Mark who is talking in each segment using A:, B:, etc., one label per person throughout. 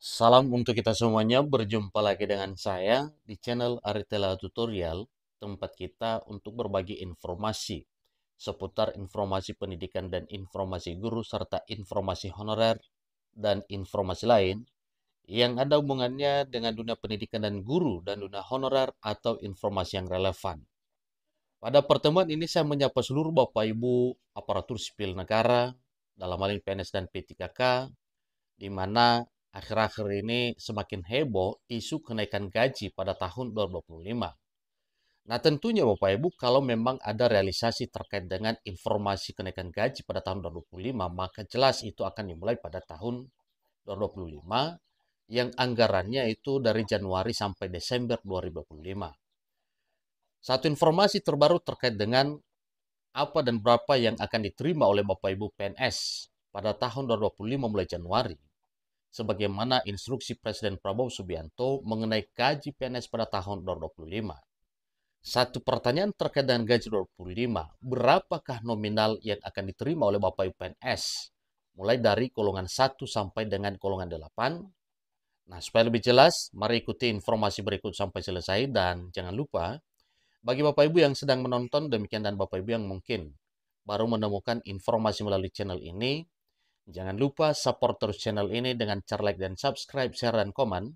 A: Salam untuk kita semuanya, berjumpa lagi dengan saya di channel Aritela Tutorial, tempat kita untuk berbagi informasi seputar informasi pendidikan dan informasi guru, serta informasi honorer dan informasi lain yang ada hubungannya dengan dunia pendidikan dan guru dan dunia honorer atau informasi yang relevan. Pada pertemuan ini saya menyapa seluruh Bapak Ibu aparatur sipil negara, dalam hal ini PNS dan P3K, di mana akhir-akhir ini semakin heboh isu kenaikan gaji pada tahun 2025. Nah, tentunya Bapak Ibu, kalau memang ada realisasi terkait dengan informasi kenaikan gaji pada tahun 2025, maka jelas itu akan dimulai pada tahun 2025 yang anggarannya itu dari Januari sampai Desember 2025. Satu informasi terbaru terkait dengan apa dan berapa yang akan diterima oleh Bapak Ibu PNS pada tahun 2025 mulai Januari, sebagaimana instruksi Presiden Prabowo Subianto mengenai gaji PNS pada tahun 2025. Satu pertanyaan terkait dengan gaji 2025, berapakah nominal yang akan diterima oleh Bapak Ibu PNS? Mulai dari golongan 1 sampai dengan golongan 8. Nah, supaya lebih jelas, mari ikuti informasi berikut sampai selesai. Dan jangan lupa, bagi Bapak Ibu yang sedang menonton, demikian dan Bapak Ibu yang mungkin baru menemukan informasi melalui channel ini, jangan lupa support terus channel ini dengan cara like dan subscribe, share, dan komen,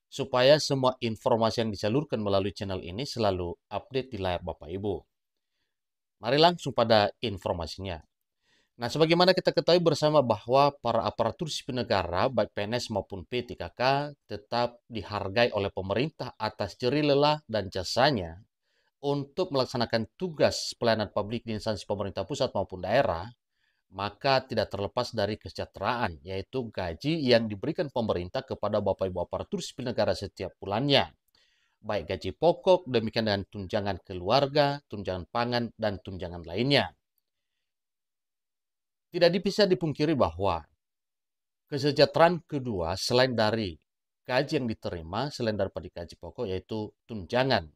A: supaya semua informasi yang disalurkan melalui channel ini selalu update di layar Bapak Ibu. Mari langsung pada informasinya. Nah, sebagaimana kita ketahui bersama bahwa para aparatur sipil negara, baik PNS maupun P3K, tetap dihargai oleh pemerintah atas jerih lelah dan jasanya untuk melaksanakan tugas pelayanan publik di instansi pemerintah pusat maupun daerah, maka tidak terlepas dari kesejahteraan, yaitu gaji yang diberikan pemerintah kepada Bapak Ibu aparatur sipil negara setiap bulannya. Baik gaji pokok, demikian dengan tunjangan keluarga, tunjangan pangan, dan tunjangan lainnya. Tidak bisa dipungkiri bahwa kesejahteraan kedua selain dari gaji yang diterima, selain daripada gaji pokok, yaitu tunjangan,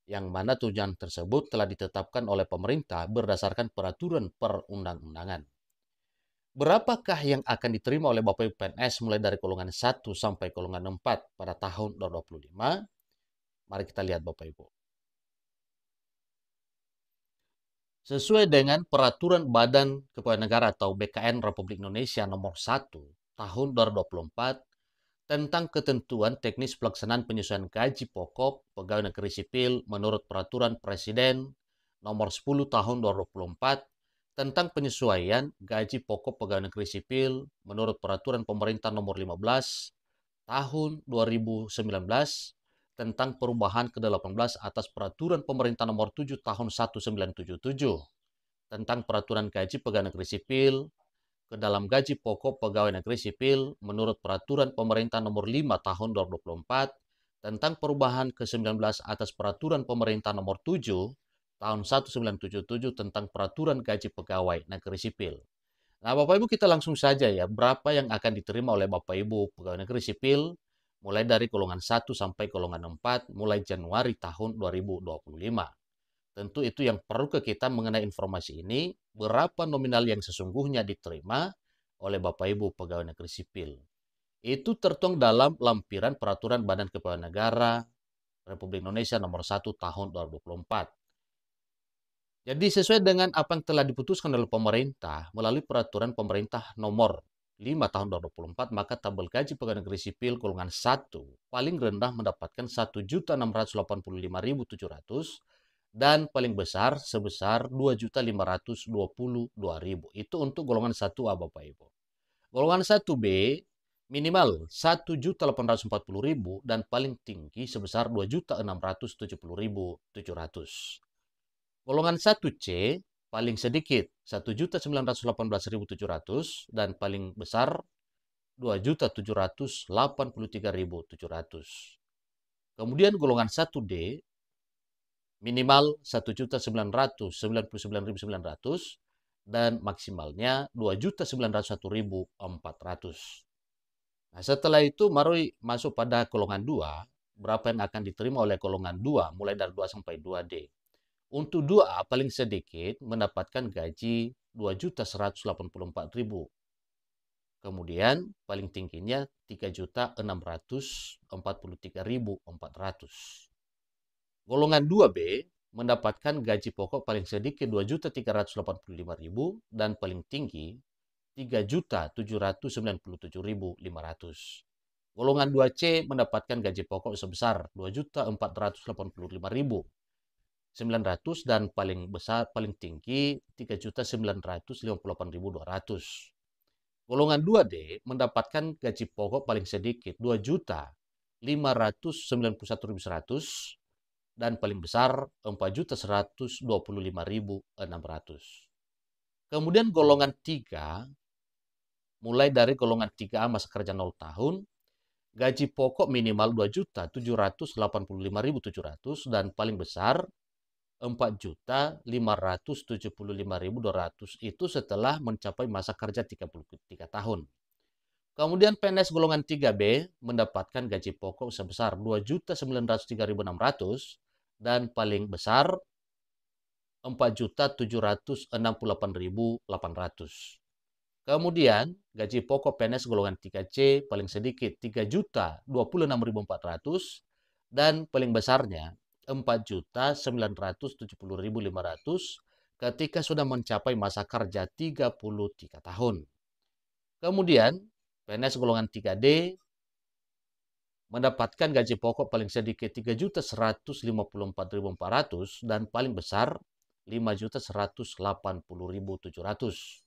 A: yang mana tunjangan tersebut telah ditetapkan oleh pemerintah berdasarkan peraturan perundang-undangan. Berapakah yang akan diterima oleh Bapak Ibu PNS mulai dari golongan 1 sampai golongan 4 pada tahun 2025? Mari kita lihat Bapak Ibu. Sesuai dengan Peraturan Badan Kepegawaian Negara atau BKN Republik Indonesia nomor 1 tahun 2024 tentang ketentuan teknis pelaksanaan penyesuaian gaji pokok pegawai negeri sipil menurut Peraturan Presiden nomor 10 tahun 2024 tentang penyesuaian gaji pokok pegawai negeri sipil menurut Peraturan Pemerintah nomor 15 tahun 2019 tentang perubahan ke-18 atas Peraturan Pemerintah nomor 7 tahun 1977 tentang peraturan gaji pegawai negeri sipil ke dalam gaji pokok pegawai negeri sipil menurut Peraturan Pemerintah nomor 5 tahun 2024 tentang perubahan ke-19 atas Peraturan Pemerintah nomor 7 tahun 1977 tentang peraturan gaji pegawai negeri sipil. Nah, Bapak Ibu, kita langsung saja ya, berapa yang akan diterima oleh Bapak Ibu pegawai negeri sipil mulai dari golongan 1 sampai golongan 4 mulai Januari tahun 2025. Tentu itu yang perlu ke kita mengenai informasi ini, berapa nominal yang sesungguhnya diterima oleh Bapak Ibu pegawai negeri sipil. Itu tertuang dalam lampiran Peraturan Badan Kepegawaian Negara Republik Indonesia nomor 1 tahun 2024. Jadi sesuai dengan apa yang telah diputuskan oleh pemerintah melalui Peraturan Pemerintah nomor 5 tahun 2024, maka tabel gaji pegawai negeri sipil golongan 1 paling rendah mendapatkan 1.685.700 dan paling besar sebesar 2.522.000. Itu untuk golongan 1A Bapak Ibu. Golongan 1B minimal 1.840.000 dan paling tinggi sebesar 2.670.700. Golongan 1C paling sedikit 1.918.700 dan paling besar 2.783.700. Kemudian golongan 1D minimal 1.999.900 dan maksimalnya 2.901.400. Nah, setelah itu mari masuk pada golongan 2, berapa yang akan diterima oleh golongan 2 mulai dari 2 sampai 2D. Untuk 2A paling sedikit mendapatkan gaji 2.184.000. Kemudian paling tingginya 3.643.400. Golongan 2B mendapatkan gaji pokok paling sedikit 2.385.000 dan paling tinggi 3.797.500. Golongan 2C mendapatkan gaji pokok sebesar 2.485.900 dan paling tinggi 3.958.200. Golongan 2D mendapatkan gaji pokok paling sedikit 2.591.100 dan paling besar 4.125.600. Kemudian golongan 3, mulai dari golongan 3A masa kerja 0 tahun, gaji pokok minimal 2.785.700 dan paling besar 4.575.200 itu setelah mencapai masa kerja 33 tahun. Kemudian PNS golongan 3B mendapatkan gaji pokok sebesar 2.903.600 dan paling besar 4.768.800. Kemudian gaji pokok PNS golongan 3C paling sedikit 3.026.400 dan paling besarnya 4.970.500 ketika sudah mencapai masa kerja 33 tahun. Kemudian PNS golongan 3D mendapatkan gaji pokok paling sedikit 3.154.400 dan paling besar 5.180.700.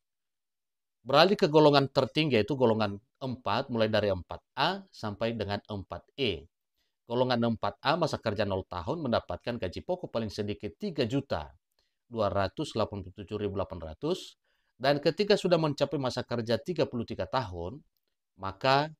A: Beralih ke golongan tertinggi yaitu golongan 4 mulai dari 4A sampai dengan 4E. Golongan 4A masa kerja 0 tahun mendapatkan gaji pokok paling sedikit 3.287.800 dan ketika sudah mencapai masa kerja 33 tahun, maka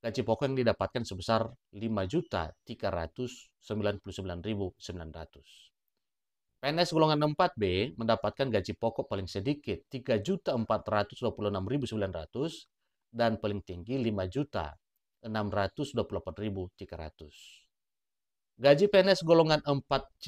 A: gaji pokok yang didapatkan sebesar 5.399.900. PNS golongan 4B mendapatkan gaji pokok paling sedikit 3.426.900 dan paling tinggi 5.628.300. Gaji PNS golongan 4C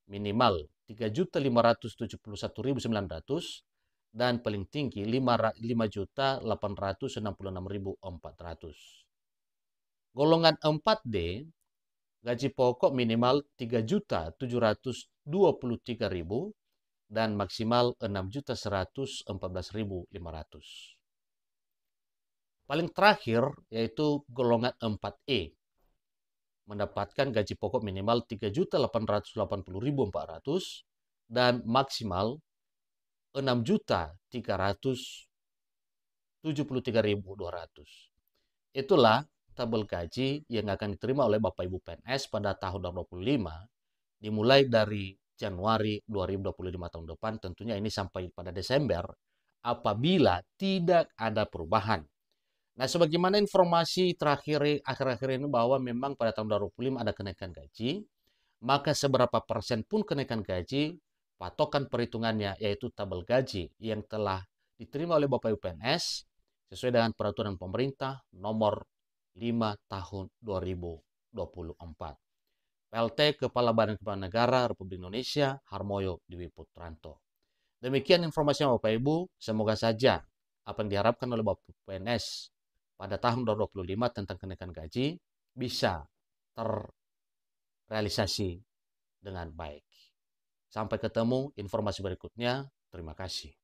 A: minimal 3.571.900 dan paling tinggi 5.866.400. Golongan 4D gaji pokok minimal 3.723.000 dan maksimal 6.114.500. Paling terakhir yaitu golongan 4E mendapatkan gaji pokok minimal 3.880.400 dan maksimal 6.373.200. Itulah tabel gaji yang akan diterima oleh Bapak Ibu PNS pada tahun 2025 dimulai dari Januari 2025 tahun depan, tentunya ini sampai pada Desember apabila tidak ada perubahan. Nah, sebagaimana informasi terakhir akhir-akhir ini bahwa memang pada tahun 2025 ada kenaikan gaji, maka seberapa persen pun kenaikan gaji, patokan perhitungannya yaitu tabel gaji yang telah diterima oleh Bapak Ibu PNS sesuai dengan peraturan pemerintah nomor 5 tahun 2024. PLT Kepala Badan Kepegawaian Negara Republik Indonesia Harmoyo Dwi Putranto. Demikian informasinya Bapak Ibu, semoga saja apa yang diharapkan oleh Bapak PNS pada tahun 2025 tentang kenaikan gaji bisa terrealisasi dengan baik. Sampai ketemu informasi berikutnya. Terima kasih.